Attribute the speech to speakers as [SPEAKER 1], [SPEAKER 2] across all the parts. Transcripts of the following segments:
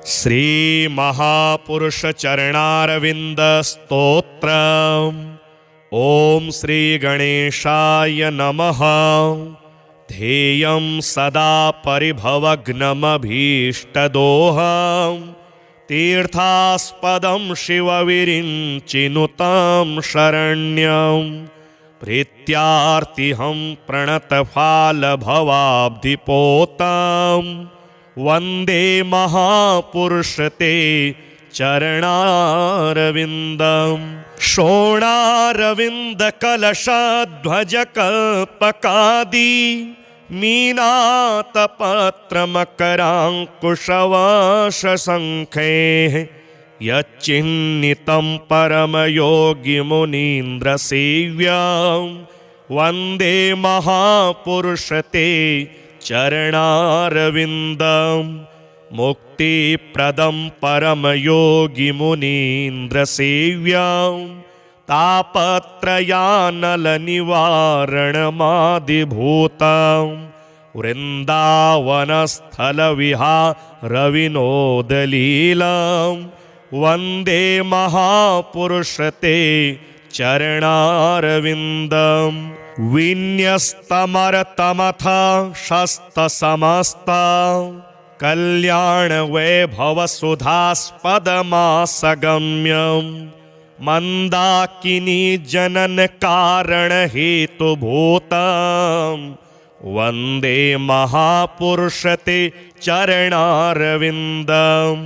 [SPEAKER 1] श्री महापुरुष चरणारविंद स्तोत्र। ओम श्री गणेशाय नमः। ध्येयं सदा परिभवग्नमभीष्टदोहं तीर्थास्पदं शिवविरिञ्चिनुतं शरण्यं प्रीत्यार्तिहं प्रणतफालभवाब्धिपोतं वन्दे महापुरुषते चरणारविन्दम्। शोणारविन्दकलशध्वजकल्पकादि मीनातपत्रमकराङ्कुशवाशशङ्खैः यच्चिह्नितं परमयोगिमुनीन्द्रसेव्यं वन्दे महापुरुषते चरणारविन्दम्। मुक्तिप्रदं परमयोगिमुनीन्द्रसेव्यं तापत्रयानलनिवारणमादिभूतं वृन्दावनस्थलविहारविनोदलीलं वन्दे महापुरुषते चरणारविन्दम्। विन्यस्तमरतमथ शस्तसमस्ता कल्याणवैभवसुधास्पदमासगम्यं मन्दाकिनी जननकारणहेतुभूतं वन्दे महापुरुषते चरणारविन्दम्।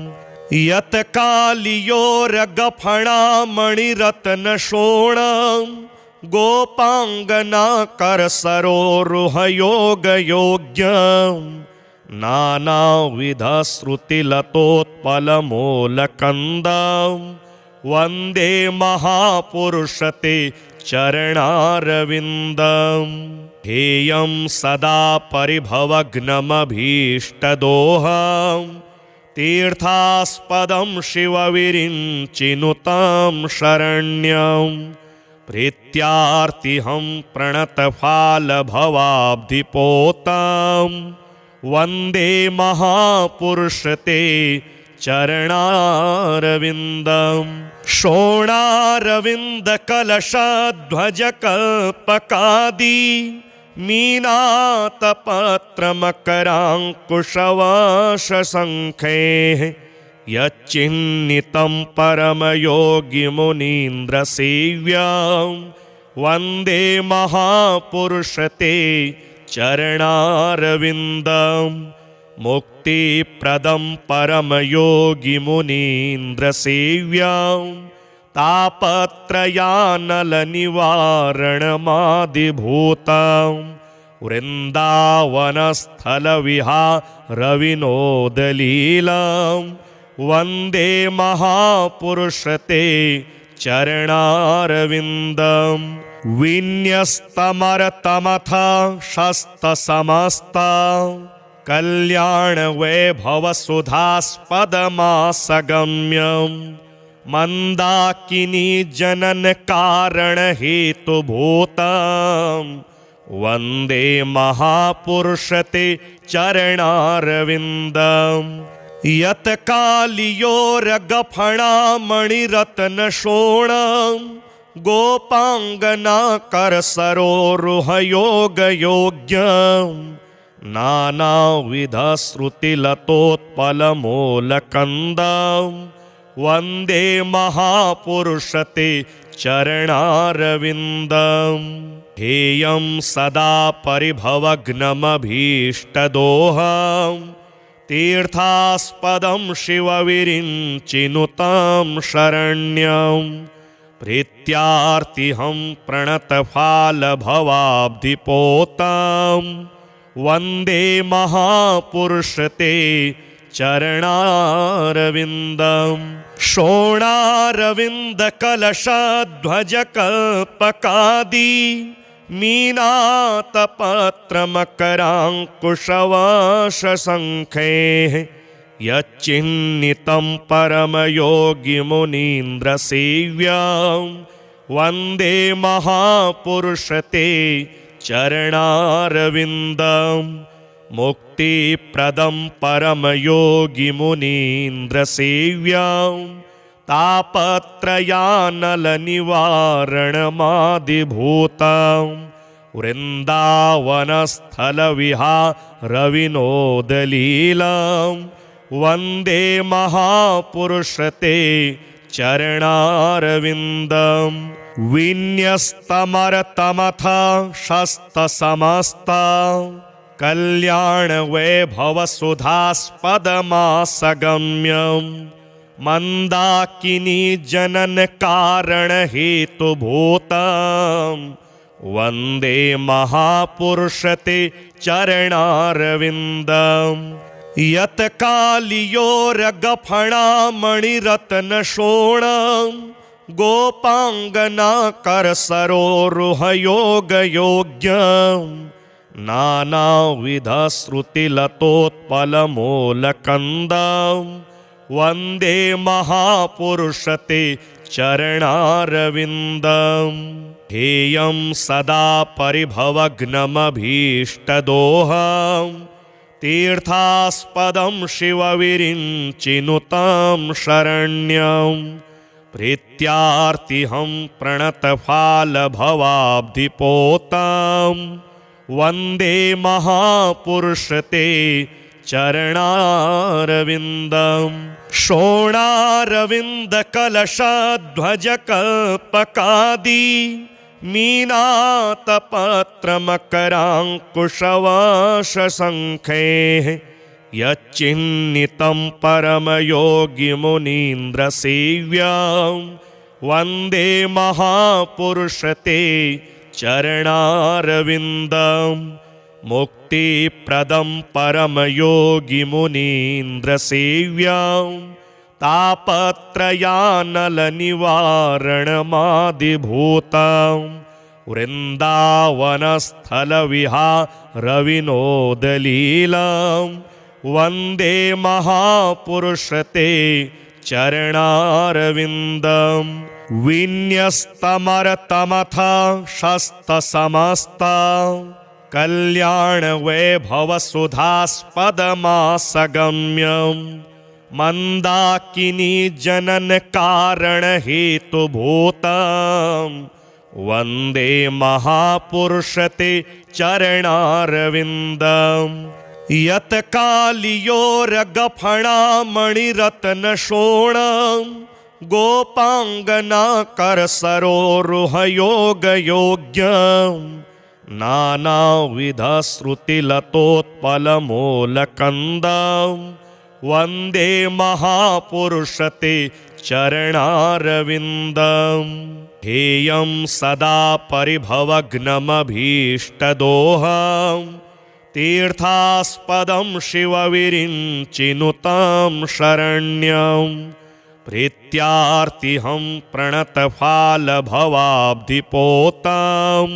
[SPEAKER 1] यत्कालियोरगफणामणिरत्नशोणं गोपाङ्गनाकरसरोरुहयोगयोग्यं नानाविधश्रुतिलतोत्पलमूलकन्दं वन्दे महापुरुषते चरणारविन्दम्। ध्येयं सदा परिभवग्नमभीष्टदोहं तीर्थास्पदं शिवविरिञ्चिनुतं शरण्यं प्रीत्यार्तिहं प्रणतफालभवाब्धिपोतं वन्दे महापुरुषते चरणारविन्दम्। शोणारविन्दकलशध्वजकल्पकादि मीनातपत्रमकराङ्कुशवाशशङ्खैः यच्चिह्नितं परमयोगिमुनीन्द्रसेव्यं वन्दे महापुरुषते चरणारविन्दम्। मुक्तिप्रदं परमयोगिमुनीन्द्रसेव्यं तापत्रयानलनिवारणमादिभूतं वृन्दावनस्थलविहारविनोदलीलं वन्दे महापुरुषते चरणारविन्दम्। विन्यस्तमरतमथ शस्तसमस्ता कल्याणवैभवसुधास्पदमासगम्यं मन्दाकिनी जननकारणहेतुभूतं वन्दे महापुरुषते चरणारविन्दम्। यत्कालियोरगफणामणिरत्नशोणं गोपाङ्गनाकरसरोरुहयोगयोग्यं नानाविधश्रुतिलतोत्पलमूलकन्दं वन्दे महापुरुषते चरणारविन्दम्। ध्येयं सदा परिभवग्नमभीष्टदोहं तीर्थास्पदं शिवविरिञ्चिनुतं शरण्यं प्रीत्यार्तिहं प्रणतफालभवाब्धिपोतं वन्दे महापुरुषते चरणारविन्दम्। शोणारविन्दकलशध्वजकल्पकादि मीनातपत्रमकराङ्कुशवाशशङ्खैः यच्चिह्नितं परमयोगिमुनीन्द्रसेव्यं वन्दे महापुरुषते चरणारविन्दम्। मुक्तिप्रदं परमयोगिमुनीन्द्रसेव्यां तापत्रयानलनिवारणमादिभूतां वृन्दावनस्थलविहारविनोदलीलां वन्दे महापुरुषते चरणारविन्दम् विन्यस्तमरतमथ शस्तसमस्ता कल्याणवैभवसुधास्पदमासगम्यं मन्दाकिनी जननकारणहेतुभूतं वन्दे महापुरुषते चरणारविन्दम् यत्कालियोरगफणामणिरत्नशोणं गोपाङ्गनाकरसरोरुहयोगयोग्यं नानाविधश्रुतिलतोत्पलमूलकन्दं वन्दे महापुरुषते चरणारविन्दम् हेयं सदा परिभवग्नमभीष्टदोहं तीर्थास्पदं शिवविरिञ्चिनुतं शरण्यं प्रीत्यार्तिहं प्रणतफालभवाब्धिपोतां वन्दे महापुरुषते चरणारविन्दम् शोणारविन्दकलशध्वजकल्पकादि मीनातपत्रमकराङ्कुशवाशशङ्खैः यच्चिह्नितं परमयोगिमुनीन्द्रसेव्यां वन्दे महापुरुषते चरणारविन्दम् मुक्तिप्रदं परमयोगिमुनीन्द्रसेव्यां तापत्रयानलनिवारणमादिभूतां वृन्दावनस्थलविहारविनोदलीलां वन्दे महापुरुषते चरणारविन्दम् विन्यस्तमरतमथ शस्तसमस्ता कल्याणवैभवसुधास्पदमासगम्यं मन्दाकिनी जननकारणहेतुभूतं वन्दे महापुरुषते चरणारविन्दम् यत्कालियोरगफणामणिरत्नशोणं गोपाङ्गनाकरसरोरुहयोगयोग्यं नानाविधश्रुतिलतोत्पलमूलकन्दं वन्दे महापुरुषते चरणारविन्दम् हेयं सदा परिभवग्नमभीष्टदोहं तीर्थास्पदं शिवविरिञ्चिनुतं शरण्यं प्रीत्यार्तिहं प्रणतफालभवाब्धिपोतां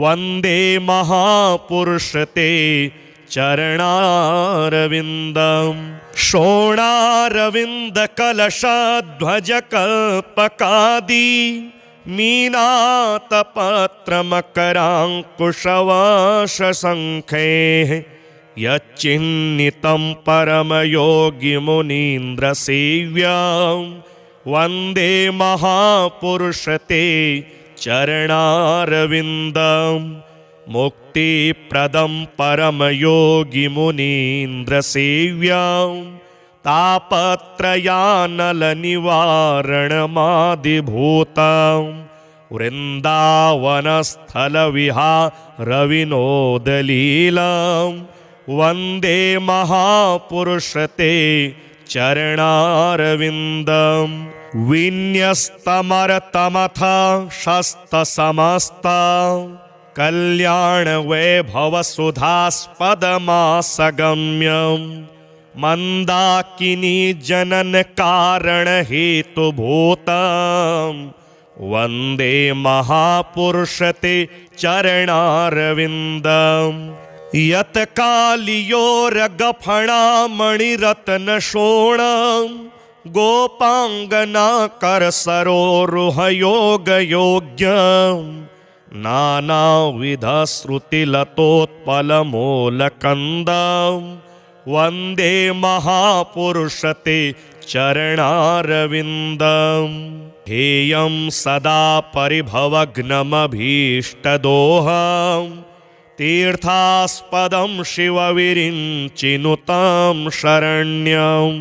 [SPEAKER 1] वन्दे महापुरुषते चरणारविन्दम् शोणारविन्दकलशध्वजकल्पकादि मीनातपत्रमकराङ्कुशवाशशङ्खैः यच्चिह्नितं परमयोगिमुनीन्द्रसेव्यां वन्दे महापुरुषते चरणारविन्दम् मुक्तिप्रदं परमयोगिमुनीन्द्रसेव्यां तापत्रयानलनिवारणमादिभूतां वृन्दावनस्थलविहारविनोदलीलां वन्दे महापुरुषते चरणारविन्दम् विन्यस्तमरतमथ शस्तसमस्ता कल्याणवैभवसुधास्पदमासगम्यं मन्दाकिनी जननकारणहेतुभूतं वन्दे महापुरुषते चरणारविन्दम् यत्कालियोरगफणामणिरत्नशोणं गोपाङ्गनाकरसरोरुहयोगयोग्यं नानाविधश्रुतिलतोत्पलमूलकन्दं वन्दे महापुरुषते चरणारविन्दम् हेयं सदा परिभवग्नमभीष्टदोहं तीर्थास्पदं शिवविरिञ्चिनुतं शरण्यं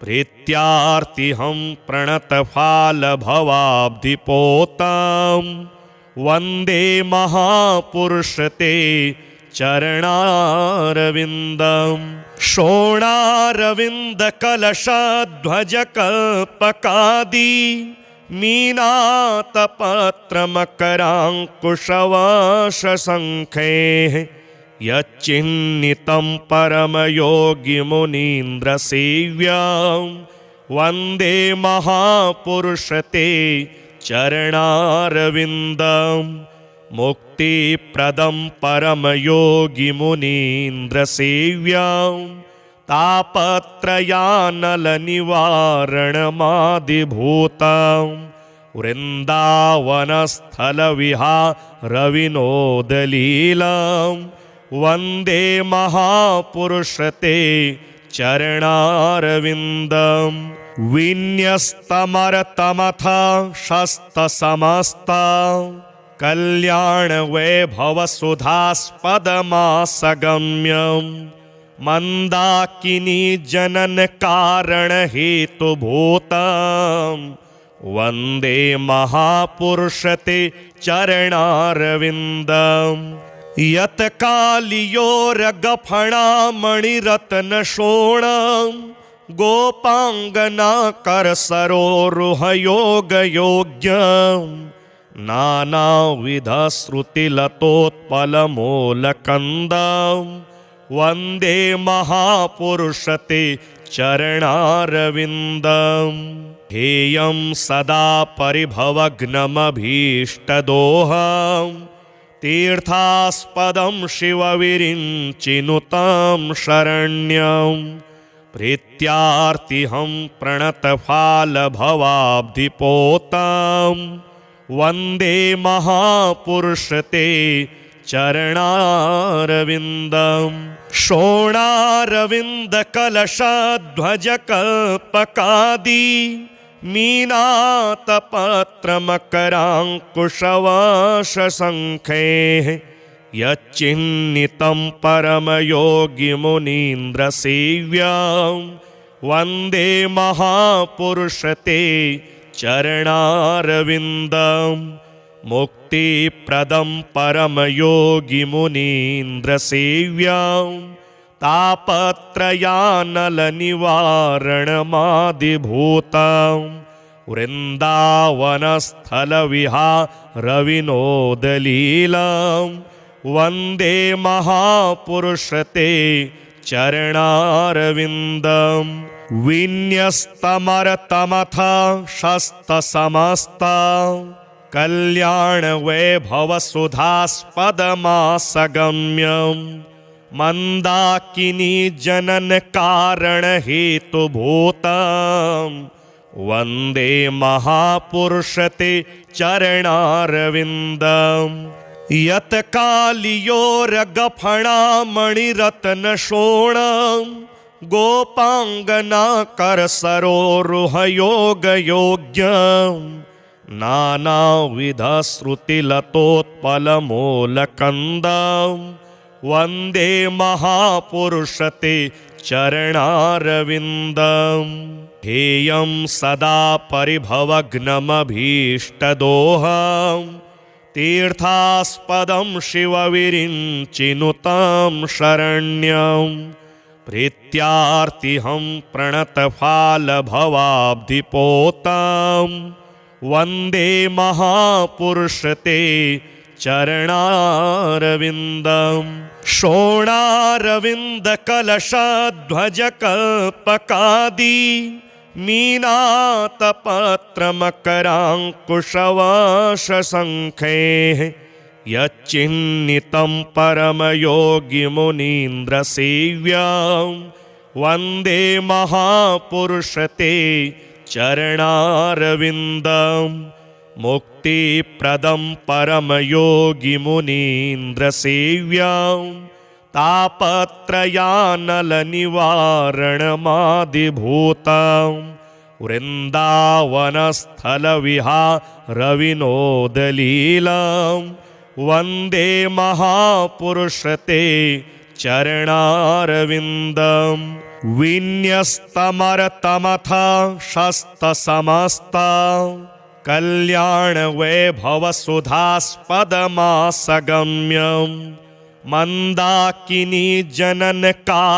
[SPEAKER 1] प्रीत्यार्तिहं प्रणतफालभवाब्धिपोतं वन्दे महापुरुषते चरणारविन्दम् शोणारविन्दकलशध्वजकल्पकादि मीनातपत्रमकराङ्कुशवाशशङ्खैः यच्चिह्नितं परमयोगिमुनीन्द्रसेव्यं वन्दे महापुरुषते चरणारविन्दम् मुक्तिप्रदं परमयोगिमुनीन्द्रसेव्यं तापत्रयानलनिवारणमादिभूतं वृन्दावनस्थलविहारविनोदलीलं वन्दे महापुरुषते चरणारविन्दम् विन्यस्तमरतमथ शस्तसमस्ता कल्याणवैभवसुधास्पदमासगम्यं मन्दाकिनी जननकारणहेतुभूतं वन्दे महापुरुषते चरणारविन्दम् यत्कालियोरगफणामणिरत्नशोणं गोपाङ्गनाकरसरोरुहयोगयोग्यं नानाविधश्रुतिलतोत्पलमूलकन्दं वन्दे महापुरुषते चरणारविन्दम् हेयं सदा परिभवग्नमभीष्टदोहं तीर्थास्पदं शिवविरिञ्चिनुतं शरण्यं प्रीत्यार्तिहं प्रणतफालभवाब्धिपोतं वन्दे महापुरुषते चरणारविन्दम् शोणारविन्दकलशध्वजकल्पकादि मीनातपत्रमकराङ्कुशवाशशङ्खैः यच्चिह्नितं परमयोगिमुनीन्द्रसेव्यं वन्दे महापुरुषते चरणारविन्दम् मुक्तिप्रदं परमयोगिमुनीन्द्रसेव्यं तापत्रयानलनिवारणमादिभूतं वृन्दावनस्थलविहारविनोदलीलं वन्दे महापुरुषते चरणारविन्दम् विन्यस्तमरतमथ शस्तसमस्ता कल्याणवैभवसुधास्पदमासगम्यं मन्दाकिनी जननकारणहेतुभूतं वन्दे महापुरुषते चरणारविन्दम् यत्कालियोरगफणामणिरत्नशोणं गोपाङ्गनाकरसरोरुहयोगयोग्यं नानाविधश्रुतिलतोत्पलमूलकन्दं वन्दे महापुरुषते चरणारविन्दम् हेयं सदा परिभवग्नमभीष्टदोहं तीर्थास्पदं शिवविरिञ्चिनुतं शरण्यं प्रीत्यार्तिहं प्रणतफालभवाब्धिपोतं वन्दे महापुरुषते चरणारविन्दम् शोणारविन्दकलशध्वजकल्पकादि मीनातपत्रमकराङ्कुशवाशशङ्खैः यच्चिह्नितं परमयोगिमुनीन्द्रसेव्यं वन्दे महापुरुषते चरणारविन्दम् मुक्तिप्रदं परमयोगिमुनीन्द्रसेव्यां तापत्रयानलनिवारणमादिभूतां वृन्दावनस्थलविहारविनोदलीलां वन्दे महापुरुषते चरणारविन्दं विन्यस्तमरतमथ शस्तसमस्ता कल्याणवैभवसुधास्पदमासगम्यं मन्दाकिनी जननकारणहेतुभूतं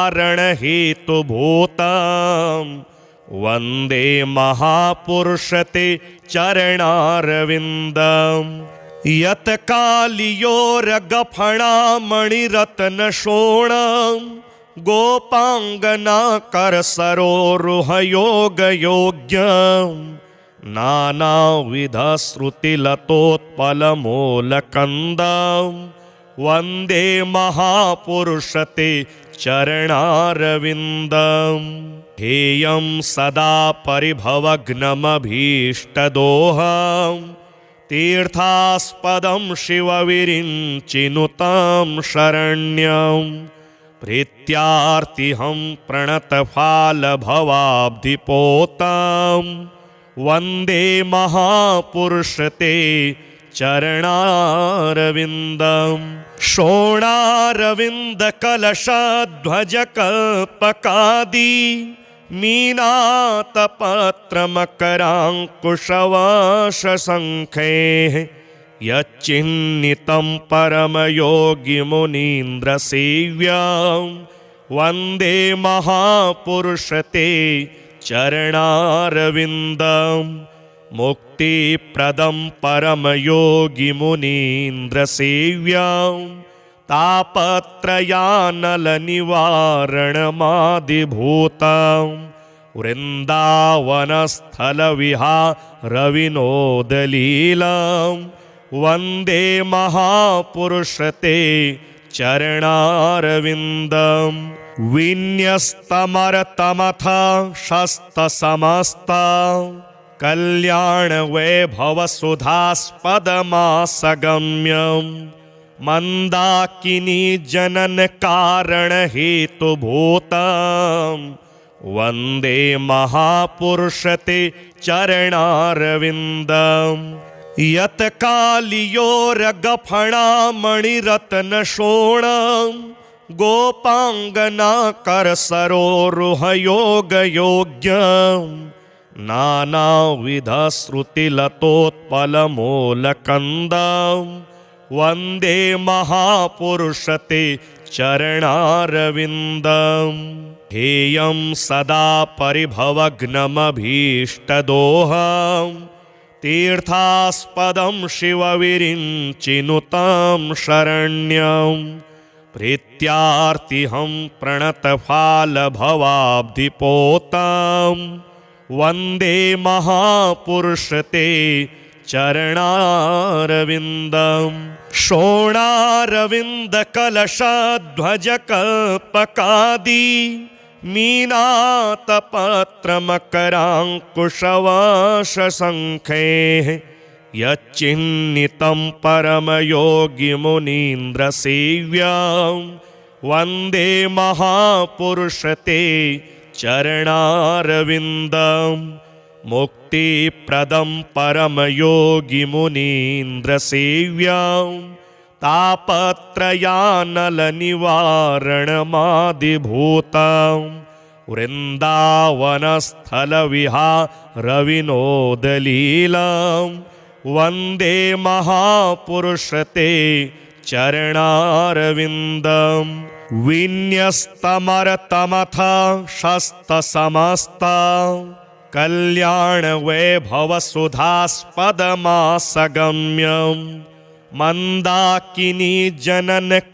[SPEAKER 1] वन्दे महापुरुषते चरणारविन्दम् यत्कालियोरगफणामणिरत्नशोणं गोपाङ्गनाकरसरोरुहयोगयोग्यं नानाविधश्रुतिलतोत्पलमूलकन्दं वन्दे महापुरुषते चरणारविन्दम् हेयं सदा परिभवग्नमभीष्टदोहं तीर्थास्पदं शिवविरिञ्चिनुतं शरण्यं प्रीत्यार्तिहं प्रणतफालभवाब्धिपोतां वन्दे महापुरुषते चरणारविन्दं शोणारविन्दकलशध्वजकल्पकादि मीनातपत्रमकराङ्कुशवाशशङ्खैः यच्चिह्नितं परमयोगिमुनीन्द्रसेव्यां वन्दे महापुरुषते चरणारविन्दं मुक्तिप्रदं परमयोगिमुनीन्द्रसेव्यां तापत्रयानलनिवारणमादिभूतां वृन्दावनस्थलविहारविनोदलीलां वन्दे महापुरुषते चरणारविन्दं विन्यस्तमरतमथ शस्तसमस्ता कल्याणवैभवसुधास्पदमासगम्यं मन्दाकिनी जननकारणहेतुभूतं वन्दे महापुरुषते चरणारविन्दम् यत्कालियोरगफणामणिरत्नशोणं गोपाङ्गनाकरसरोरुहयोगयोग्यं नानाविधश्रुतिलतोत्पलमूलकन्दं वन्दे महापुरुषते चरणारविन्दम् हेयं सदा परिभवग्नमभीष्टदोहं तीर्थास्पदं शिवविरिञ्चिनुतं शरण्यं प्रीत्यार्तिहं प्रणतफालभवाब्धिपोतां वन्दे महापुरुषते चरणारविन्दं शोणारविन्दकलशध्वजकल्पकादि मीनातपत्रमकराङ्कुशवाशशङ्खैः यच्चिह्नितं परमयोगिमुनीन्द्रसेव्यां वन्दे महापुरुषते चरणारविन्दं मुक्तिप्रदं परमयोगिमुनीन्द्रसेव्यां तापत्रयानलनिवारणमादिभूतां वृन्दावनस्थलविहारविनोदलीलां वन्दे महापुरुषते चरणारविन्दं विन्यस्तमरतमथ शस्तसमस्ता कल्याणवैभवसुधास्पदमासगम्यं मन्दाकिनी जननकारणहेतुभूतं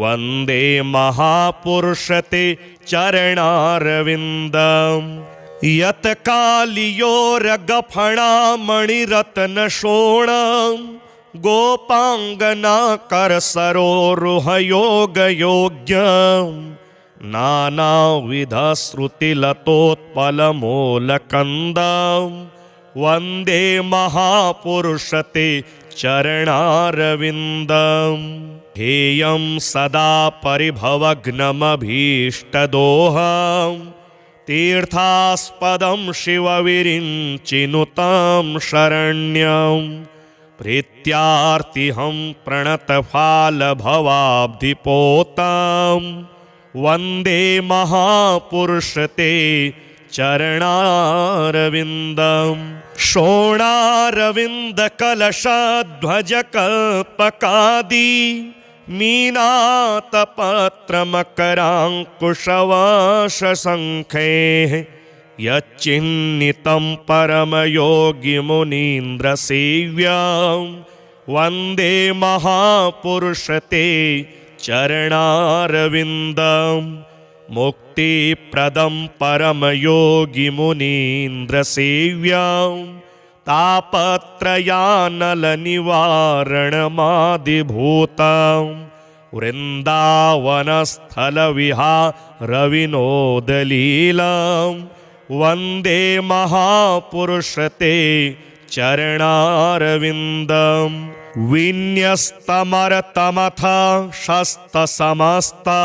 [SPEAKER 1] वन्दे महापुरुषते चरणारविन्दम् यत्कालियोरगफणामणिरत्नशोणं गोपाङ्गनाकरसरोरुहयोगयोग्यं नानाविधश्रुतिलतोत्पलमूलकन्दं वन्दे महापुरुषते चरणारविन्दम् हेयं सदा परिभवग्नमभीष्टदोहं तीर्थास्पदं शिवविरिञ्चिनुतं शरण्यं प्रीत्यार्तिहं प्रणतफालभवाब्धिपोतं वन्दे महापुरुषते चरणारविन्दम् शोणारविन्दकलशध्वजकल्पकादि मीनातपत्रमकराङ्कुशवाशशङ्खैः यच्चिह्नितं परमयोगिमुनीन्द्रसेव्यं वन्दे महापुरुषते चरणारविन्दम् मुक्तिप्रदं परमयोगिमुनीन्द्रसेव्यं तापत्रयानलनिवारणमादिभूतं वृन्दावनस्थलविहारविनोदलीलं वन्दे महापुरुषते चरणारविन्दम् विन्यस्तमरतमथ शस्तसमस्ता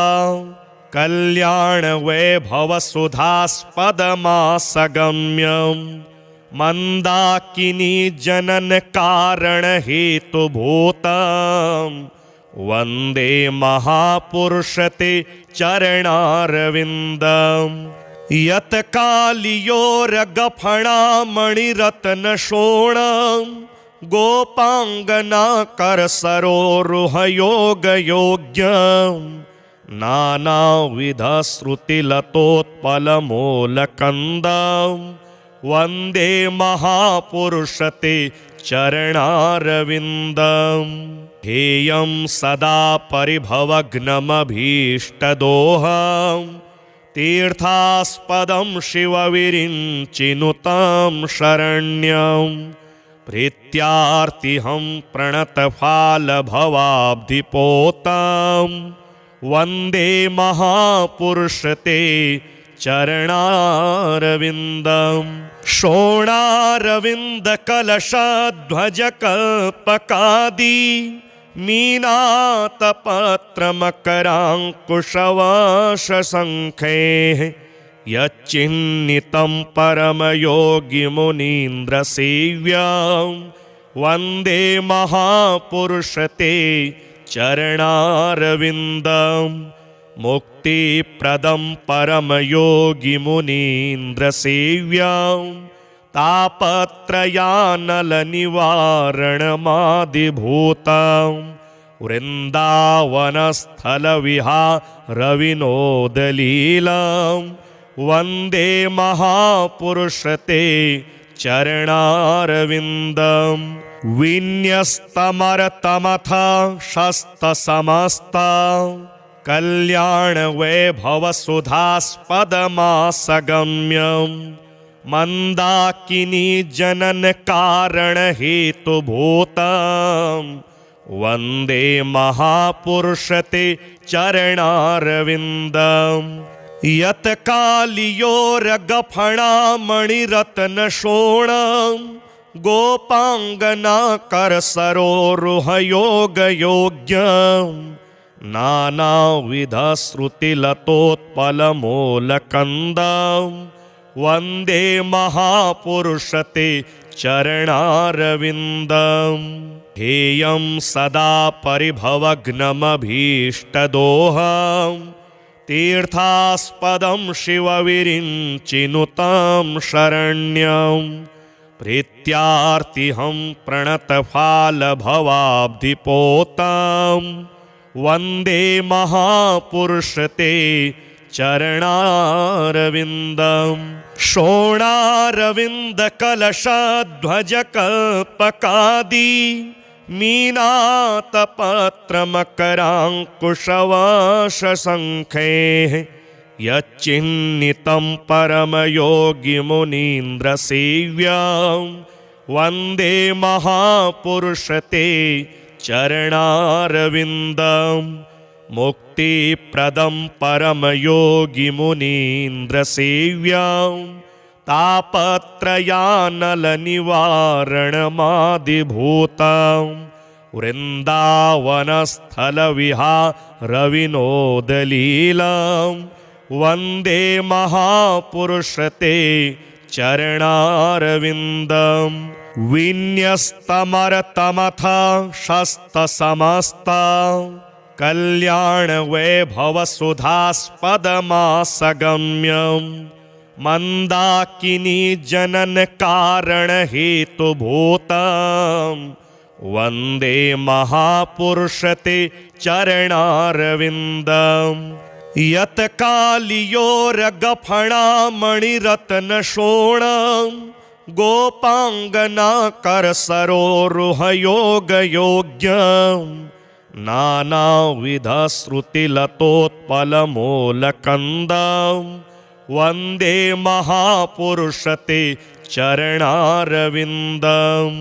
[SPEAKER 1] कल्याणवैभवसुधास्पदमासगम्यं मन्दाकिनी जननकारणहेतुभूतं वन्दे महापुरुषते चरणारविन्दम् यत्कालियोरगफणामणिरत्नशोणं गोपाङ्गनाकरसरोरुहयोगयोग्यं नानाविधश्रुतिलतोत्पलमूलकन्दं वन्दे महापुरुषते चरणारविन्दम् हेयं सदा परिभवग्नमभीष्टदोहं तीर्थास्पदं शिवविरिञ्चिनुतं शरण्यं प्रीत्यार्तिहं प्रणतफालभवाब्धिपोतं वन्दे महापुरुषते चरणारविन्दम् शोणारविन्दकलशध्वजकल्पकादि मीनातपत्रमकराङ्कुशवाशशङ्खैः यच्चिह्नितं परमयोगिमुनीन्द्रसेव्यं वन्दे महापुरुषते चरणारविन्दम् मुक्तिप्रदं परमयोगिमुनीन्द्रसेव्यं तापत्रयानलनिवारणमादिभूतं वृन्दावनस्थलविहारविनोदलीलं वन्दे महापुरुषते चरणारविन्दम् विन्यस्तमरतमथ शस्तसमस्ता कल्याणवैभवसुधास्पदमासगम्यं मन्दाकिनी जननकारणहेतुभूतं वन्दे महापुरुषते चरणारविन्दम् यत्कालियोरगफणामणिरत्नशोणं गोपाङ्गनाकरसरोरुहयोगयोग्यं नानाविधश्रुतिलतोत्पलमूलकन्दं वन्दे महापुरुषते चरणारविन्दम् हेयं सदा परिभवग्नमभीष्टदोहं तीर्थास्पदं शिवविरिञ्चिनुतं शरण्यं प्रीत्यार्तिहं प्रणतफालभवाब्धिपोतं वन्दे महापुरुषते चरणारविन्दम् शोणारविन्दकलशध्वजकल्पकादि मीनातपत्रमकराङ्कुशवाशशङ्खैः यच्चिह्नितं परमयोगिमुनीन्द्रसेव्यं वन्दे महापुरुषते चरणारविन्दम् मुक्तिप्रदं परमयोगिमुनीन्द्रसेव्यां तापत्रयानलनिवारणमादिभूतां वृन्दावनस्थलविहारविनोदलीलां वन्दे महापुरुषते चरणारविन्दं विन्यस्तमरतमथ शस्तसमस्ता कल्याणवैभवसुधास्पदमासगम्यं मन्दाकिनी जननकारणहेतुभूतं वन्दे महापुरुषते चरणारविन्दम् यत्कालियोरगफणामणिरत्नशोणं गोपाङ्गनाकरसरोरुहयोगयोग्यं नानाविधश्रुतिलतोत्पलमूलकन्दं वन्दे महापुरुषते चरणारविन्दम्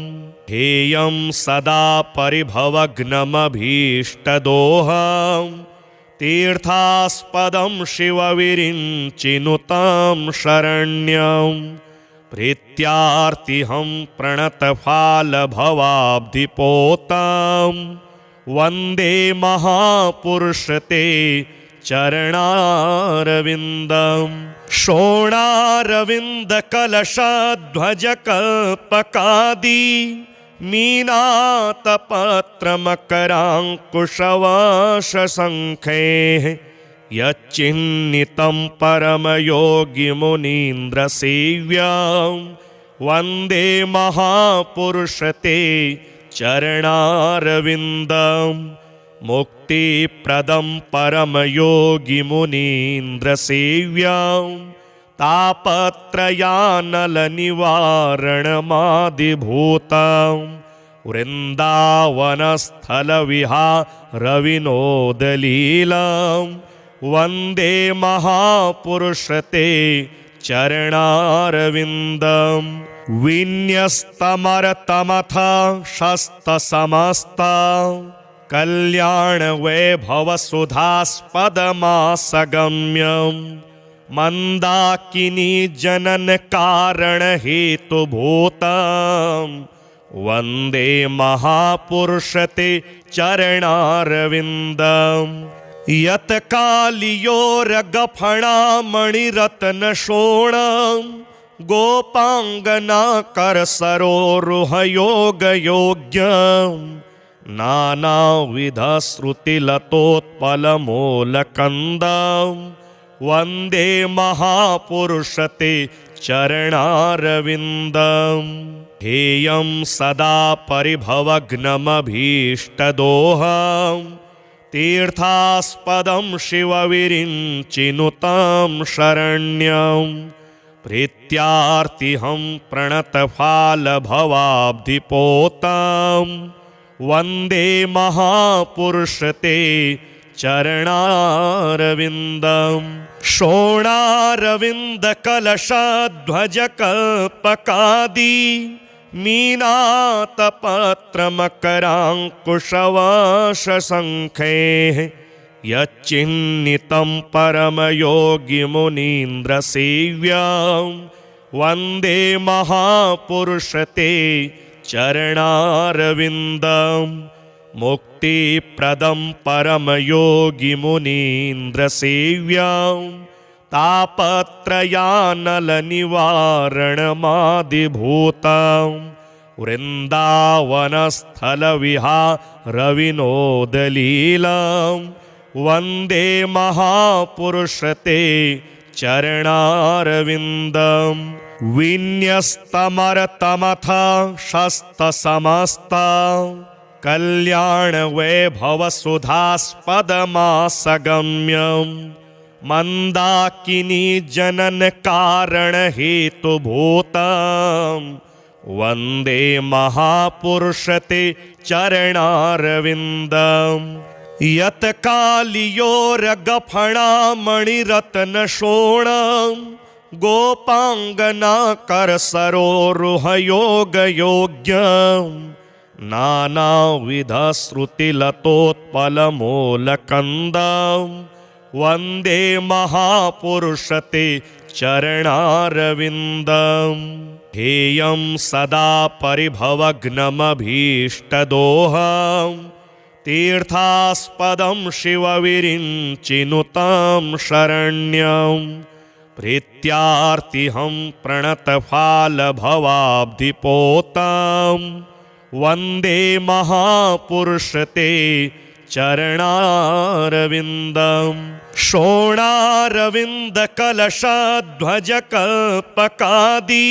[SPEAKER 1] हेयं सदा परिभवग्नमभीष्टदोहं तीर्थास्पदं शिवविरिञ्चिनुतं शरण्यं प्रीत्यार्तिहं प्रणतफालभवाब्धिपोतं वन्दे महापुरुषते चरणारविन्दं शोणारविन्दकलशध्वजकल्पकादि मीनातपत्रमकराङ्कुशवाशशङ्खैः यच्चिह्नितं परमयोगिमुनीन्द्रसेव्यां वन्दे महापुरुषते चरणारविन्दं मुक्तिप्रदं परमयोगिमुनीन्द्रसेव्यां तापत्रयानलनिवारणमादिभूतां वृन्दावनस्थलविहारविनोदलीलां वन्दे महापुरुषते चरणारविन्दं विन्यस्तमरतमथ शस्तसमस्ता कल्याणवैभवसुधास्पदमासगम्यं मन्दाकिनी जननकारणहेतुभूतं वन्दे महापुरुषते चरणारविन्दम् यत्कालियोरगफणामणिरत्नशोणं गोपाङ्गनाकरसरोरुहयोगयोग्यं नानाविधश्रुतिलतोत्पलमूलकन्दं वन्दे महापुरुषते चरणारविन्दम् हेयं सदा परिभवग्नमभीष्टदोहं तीर्थास्पदं शिवविरिञ्चिनुतं शरण्यं प्रीत्यार्तिहं प्रणतफालभवाब्धिपोतं वन्दे महापुरुषते चरणारविन्दं शोणारविन्दकलशध्वजकल्पकादि मीनातपत्रमकराङ्कुशवाशशङ्खैः यच्चिह्नितं परमयोगिमुनीन्द्रसेव्यां वन्दे महापुरुषते चरणारविन्दं मुक्तिप्रदं परमयोगिमुनीन्द्रसेव्यां तापत्रयानलनिवारणमादिभूतां वृन्दावनस्थलविहारविनोदलीलां वन्दे महापुरुषते चरणारविन्दं विन्यस्तमरतमथ शस्तसमस्ता कल्याणवैभवसुधास्पदमासगम्यं मन्दाकिनी जननकारणहेतुभूतं वन्दे महापुरुषते चरणारविन्दम् यत्कालियोरगफणामणिरत्नशोणं गोपाङ्गनाकरसरोरुहयोगयोग्यं नानाविधश्रुतिलतोत्पलमूलकन्दं वन्दे महापुरुषते चरणारविन्दम् हेयं सदा परिभवग्नमभीष्टदोहं तीर्थास्पदं शिवविरिञ्चिनुतं शरण्यं प्रीत्यार्तिहं प्रणतफालभवाब्धिपोतं वन्दे महापुरुषते चरणारविन्दम् शोणारविन्दकलशध्वजकल्पकादि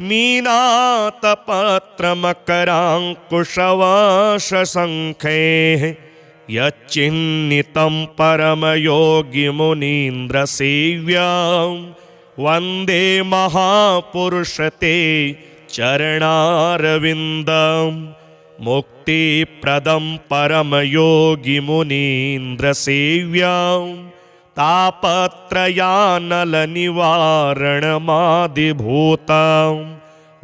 [SPEAKER 1] मीनातपत्रमकराङ्कुशवाशशङ्खैः यच्चिह्नितं परमयोगिमुनीन्द्रसेव्यां वन्दे महापुरुषते चरणारविन्दम् मुक्तिप्रदं परमयोगिमुनीन्द्रसेव्यां तापत्रयानलनिवारणमादिभूतं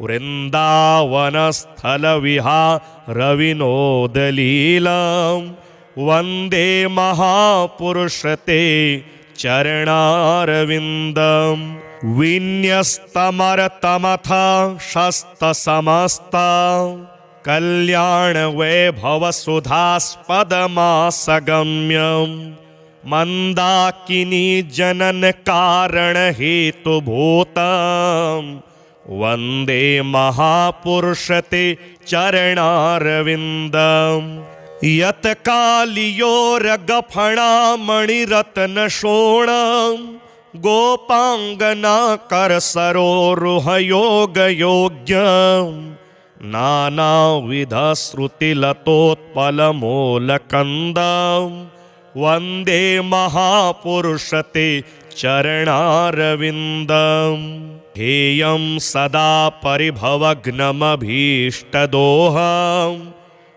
[SPEAKER 1] वृन्दावनस्थलविहारविनोदलीलां वन्दे महापुरुषते चरणारविन्दम् विन्यस्तमरतमथ शस्तसमस्ता कल्याणवैभवसुधास्पदमासगम्यं मन्दाकिनी जननकारणहेतुभूतं वन्दे महापुरुषते चरणारविन्दम् यत्कालियोरगफणामणिरत्नशोणं गोपाङ्गनाकरसरोरुहयोगयोग्यम् नानाविधश्रुतिलतोत्पलमूलकन्दं वन्दे महापुरुषते चरणारविन्दम् हेयं सदा परिभवग्नमभीष्टदोहं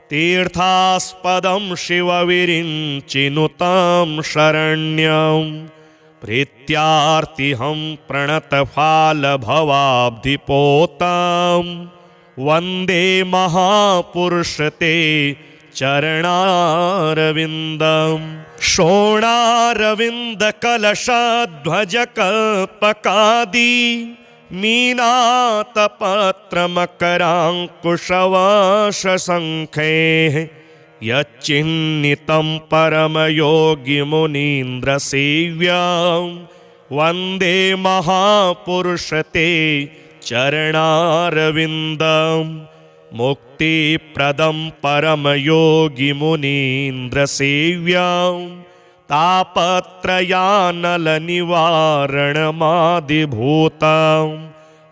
[SPEAKER 1] तीर्थास्पदं शिवविरिञ्चिनुतं शरण्यं प्रीत्यार्तिहं प्रणतफालभवाब्धिपोतं वन्दे महापुरुषते चरणारविन्दम् शोणारविन्दकलशध्वजकल्पकादि मीनातपत्रमकराङ्कुशवाशशङ्खैः यच्चिह्नितं परमयोगिमुनीन्द्रसेव्यां वन्दे महापुरुषते चरणारविन्दम् मुक्तिप्रदं परमयोगिमुनीन्द्रसेव्यां तापत्रयानलनिवारणमादिभूतं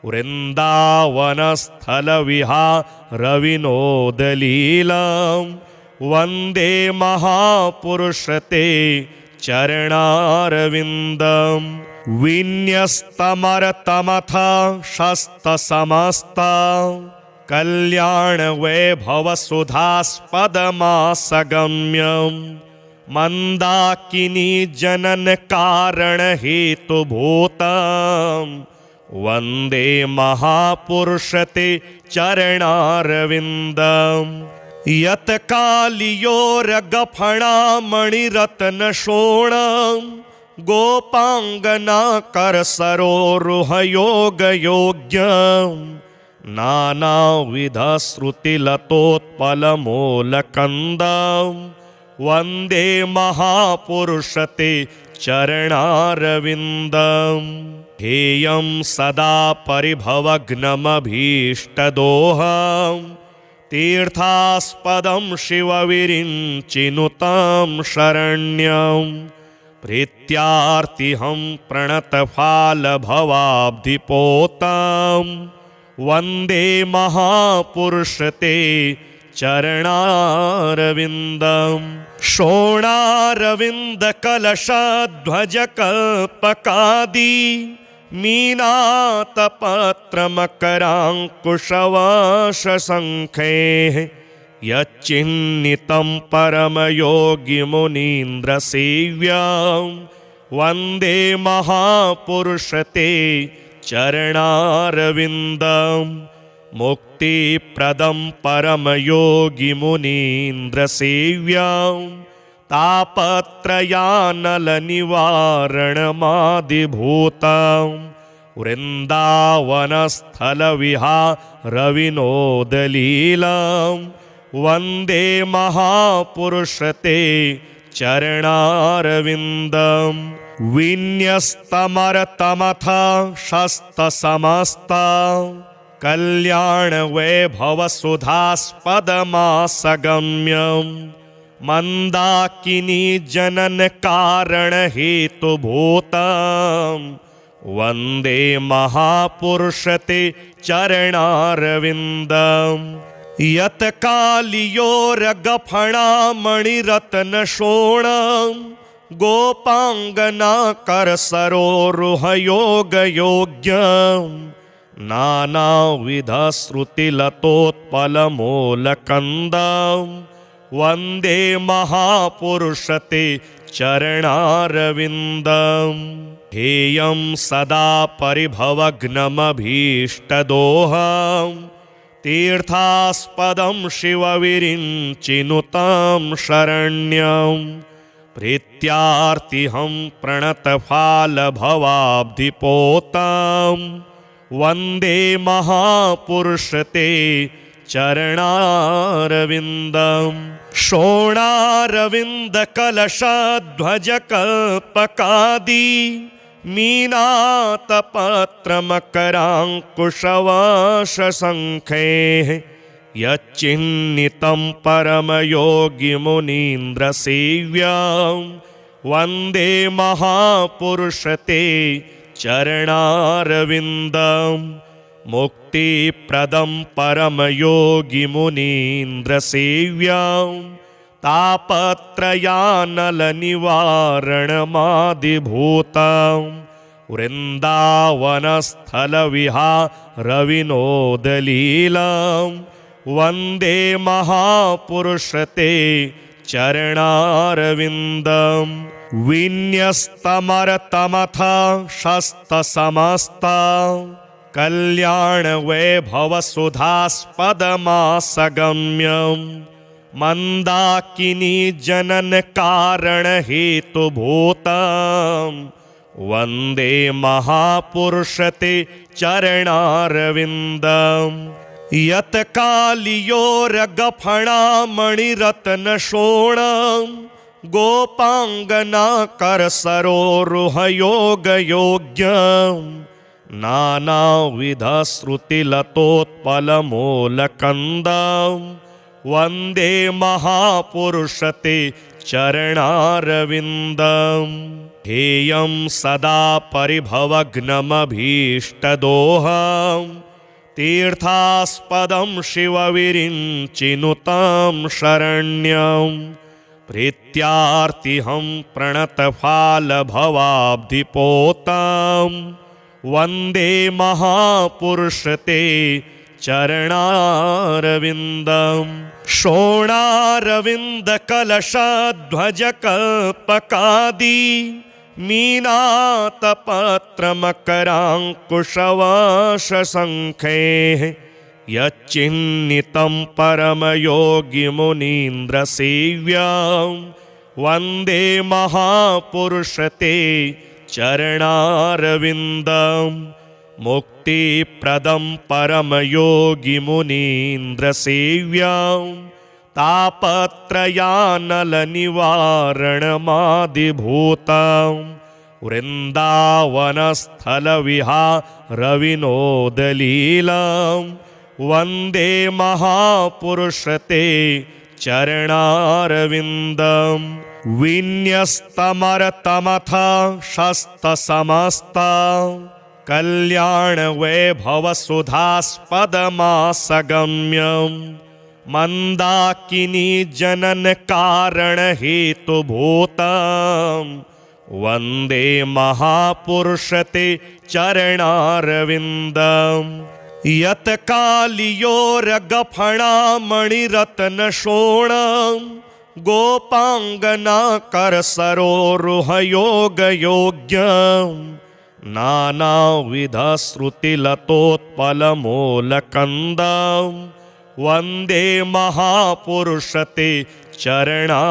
[SPEAKER 1] वृन्दावनस्थलविहारविनोदलीलां वन्दे महापुरुषते चरणारविन्दम् विन्यस्तमरतमथ शस्तसमस्ता कल्याणवैभवसुधास्पदमासगम्यं मन्दाकिनी जननकारणहेतुभूतं वन्दे महापुरुषते चरणारविन्दम् यत्कालियोरगफणामणिरत्नशोणं गोपाङ्गनाकरसरोरुहयोगयोग्यम् नानाविधश्रुतिलतोत्पलमूलकन्दं वन्दे महापुरुषते चरणारविन्दम् हेयं सदा परिभवग्नमभीष्टदोहं तीर्थास्पदं शिवविरिञ्चिनुतं शरण्यं प्रीत्यार्तिहं प्रणतफालभवाब्धिपोतं वन्दे महापुरुषते चरणारविन्दम् शोणारविन्दकलशध्वजकल्पकादि मीनातपत्रमकराङ्कुशवाशशङ्खैः यच्चिह्नितं परमयोगिमुनीन्द्रसेव्यां वन्दे महापुरुषते चरणारविन्दम् मुक्तिप्रदं परमयोगिमुनीन्द्रसेव्यां तापत्रयानलनिवारणमादिभूतां वृन्दावनस्थलविहारविनोदलीलां वन्दे महापुरुषते चरणारविन्दम् विन्यस्तमरतमथ शस्तसमस्ता कल्याणवैभवसुधास्पदमासगम्यं मन्दाकिनी जननकारणहेतुभूतं वन्दे महापुरुषते चरणारविन्दम् यत्कालियोरगफणामणिरत्नशोणं गोपाङ्गना करसरोरुहयोगयोग्यं नानाविधश्रुतिलतोत्पलमूलकन्दं वन्दे महापुरुषते चरणारविन्दम् हेयं सदा परिभवग्नमभीष्टदोहं तीर्थास्पदं शिवविरिञ्चिनुतं शरण्यं प्रीत्यार्तिहं प्रणतफालभवाब्धिपोतां वन्दे महापुरुषते चरणारविन्दम् शोणारविन्दकलशध्वजकल्पकादि मीनातपत्रमकराङ्कुशवाशशङ्खैः यच्चिह्नितं परमयोगिमुनीन्द्रसेव्यां वन्दे महापुरुषते चरणारविन्दम् मुक्तिप्रदं परमयोगिमुनीन्द्रसेव्यां तापत्रयानलनिवारणमादिभूतां वृन्दावनस्थलविहारविनोदलीलां वन्दे महापुरुषते चरणारविन्दम् विन्यस्तमरतमथ शस्तसमस्ता कल्याणवैभवसुधास्पदमासगम्यं मन्दाकिनी जननकारणहेतुभूतं वन्दे महापुरुषते चरणारविन्दम् यत्कालियोरगफणामणिरत्नशोणं गोपाङ्गना करसरोरुहयोगयोग्यं नानाविधश्रुतिलतोत्पलमूलकन्दं वन्दे महापुरुषते चरणारविन्दम् हेयं सदा परिभवग्नमभीष्टदोहं तीर्थास्पदं शिवविरिञ्चिनुतं शरण्यं प्रीत्यार्तिहं प्रणतफालभवाब्धिपोतां वन्दे महापुरुषते चरणारविन्दम् शोणारविन्दकलशध्वजकल्पकादि मीनातपत्रमकराङ्कुशवाशशङ्खैः यच्चिह्नितं परमयोगिमुनीन्द्रसेव्यां वन्दे महापुरुषते चरणारविन्दम् मुक्तिप्रदं परमयोगिमुनीन्द्रसेव्यां तापत्रयानलनिवारणमादिभूतां वृन्दावनस्थलविहारविनोदलीलां वन्दे महापुरुषते चरणारविन्दम् विन्यस्तमरतमथ शस्तसमस्ता कल्याणवैभवसुधास्पदमासगम्यं मन्दाकिनी जननकारणहेतुभूतं वन्दे महापुरुषते चरणारविन्दम् यत्कालियोरगफणामणिरत्नशोणं गोपाङ्गना करसरोरुहयोगयोग्यं नानाविधश्रुतिलतोत्पलमूलकन्दं वन्दे महापुरुषते चरणारविन्दम्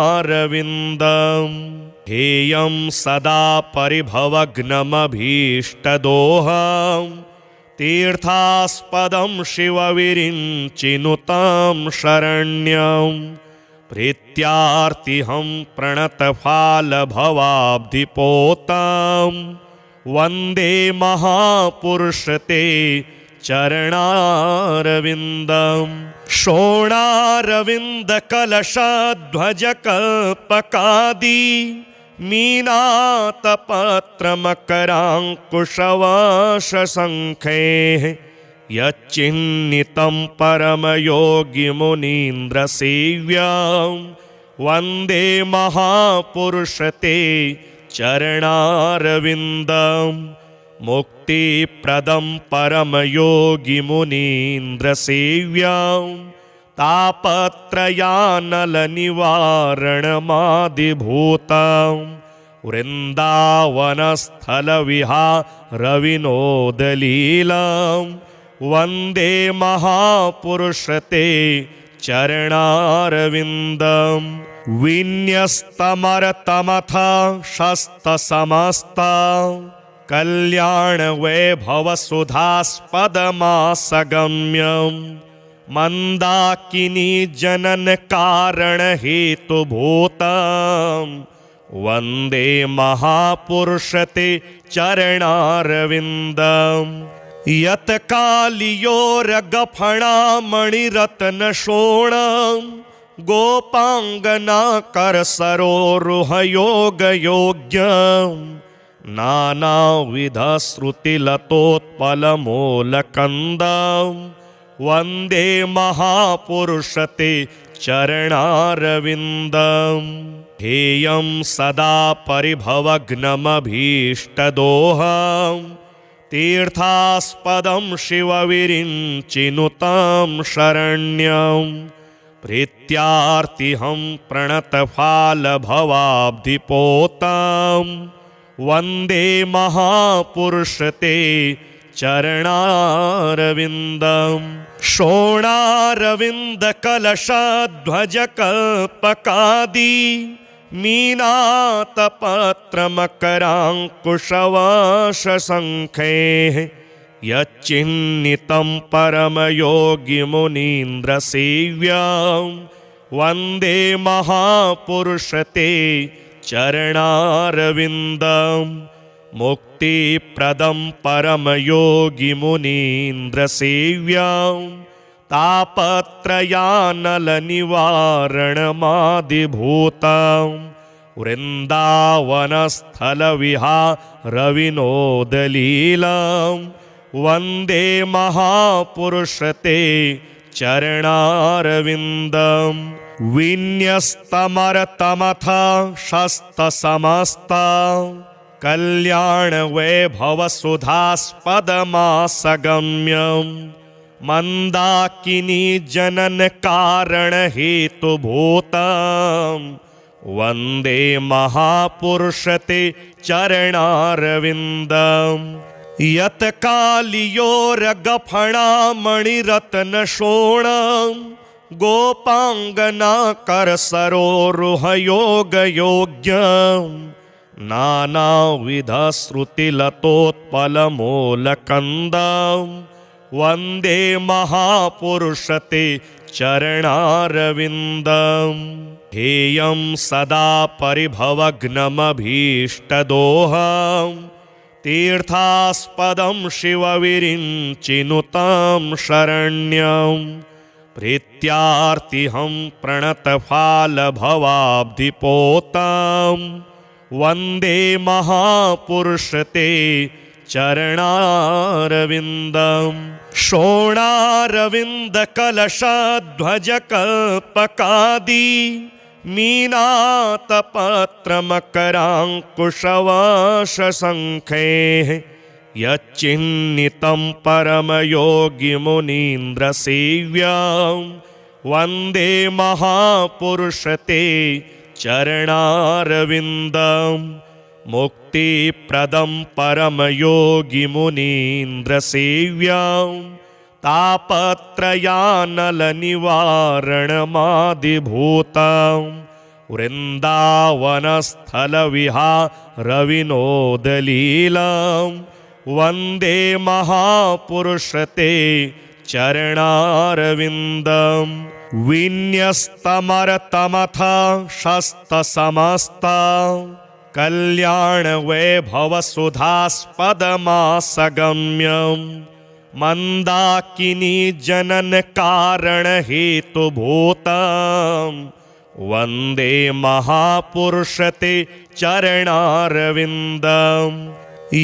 [SPEAKER 1] हेयं सदा परिभवग्नमभीष्टदोहं तीर्थास्पदं शिवविरिञ्चिनुतं शरण्यं प्रीत्यार्तिहं प्रणतफालभवाब्धिपोतं वन्दे महापुरुषते चरणारविन्दम् शोणारविन्दकलशध्वजकल्पकादि मीनातपत्रमकराङ्कुशवाशशङ्खैः यच्चिह्नितं परमयोगिमुनीन्द्रसेव्यं वन्दे महापुरुषते चरणारविन्दम् मुक्तिप्रदं परमयोगिमुनीन्द्रसेव्यं तापत्रयानलनिवारणमादिभूतं वृन्दावनस्थलविहारविनोदलीलं वन्दे महापुरुषते चरणारविन्दम् विन्यस्तमरतमथ शस्तसमस्ता कल्याणवैभवसुधास्पदमासगम्यं मन्दाकिनी जननकारणहेतुभूतं वन्दे महापुरुषते चरणारविन्दम् यत्कालियोरगफणामणिरत्नशोणं गोपाङ्गनाकरसरोरुहयोगयोग्यं नानाविधश्रुतिलतोत्पलमूलकन्दं वन्दे महापुरुषते चरणारविन्दम् हेयं सदा परिभवग्नमभीष्टदोहं तीर्थास्पदं शिवविरिञ्चिनुतं शरण्यं प्रीत्यार्तिहं प्रणतफालभवाब्धिपोतं वन्दे महापुरुषते चरणारविन्दम् शोणारविन्दकलशध्वजकल्पकादि मीनातपत्रमकराङ्कुशवाशशङ्खैः यच्चिह्नितं परमयोगिमुनीन्द्रसेव्यं वन्दे महापुरुषते चरणारविन्दम् मुक्तिप्रदं परमयोगिमुनीन्द्रसेव्यं तापत्रयानलनिवारणमादिभूतं वृन्दावनस्थलविहारविनोदलीलं वन्दे महापुरुषते चरणारविन्दम् विन्यस्तमरतमथ शस्तसमस्ता कल्याणवैभवसुधास्पदमासगम्यं मन्दाकिनी जननकारणहेतुभूतं वन्दे महापुरुषते चरणारविन्दम् यत्कालियोरगफणामणिरत्नशोणं गोपाङ्गनाकरसरोरुहयोगयोग्यं नानाविधश्रुतिलतोत्पलमूलकन्दं वन्दे महापुरुषते चरणारविन्दम् हेयं सदा परिभवग्नमभीष्टदोहं तीर्थास्पदं शिवविरिञ्चिनुतं शरण्यं प्रीत्यार्तिहं प्रणतफालभवाब्धिपोतं वन्दे महापुरुषते चरणारविन्दम् शोणारविन्दकलशध्वजकल्पकादि मीनातपत्रमकराङ्कुशवाशशङ्खैः यच्चिह्नितं परमयोगिमुनीन्द्रसेव्यं वन्दे महापुरुषते चरणारविन्दम् मुक्तिप्रदं परमयोगिमुनीन्द्रसेव्यां तापत्रयानलनिवारणमादिभूतां वृन्दावनस्थलविहारविनोदलीलां वन्दे महापुरुषते चरणारविन्दं विन्यस्तमरतमथ शस्तसमस्ता कल्याणवैभवसुधास्पदमासगम्यं मन्दाकिनी जननकारणहेतुभूतं वन्दे महापुरुषते चरणारविन्दम्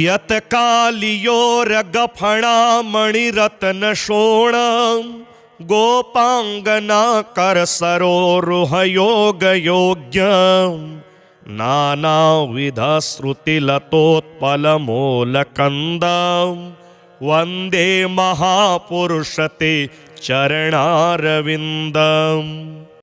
[SPEAKER 1] यत्कालियोरगफणामणिरत्नशोणं गोपाङ्गनाकरसरोरुहयोगयोग्यं नानाविधश्रुतिलतोत्पलमूलकन्दं वन्दे महापुरुषते चरणारविन्दम्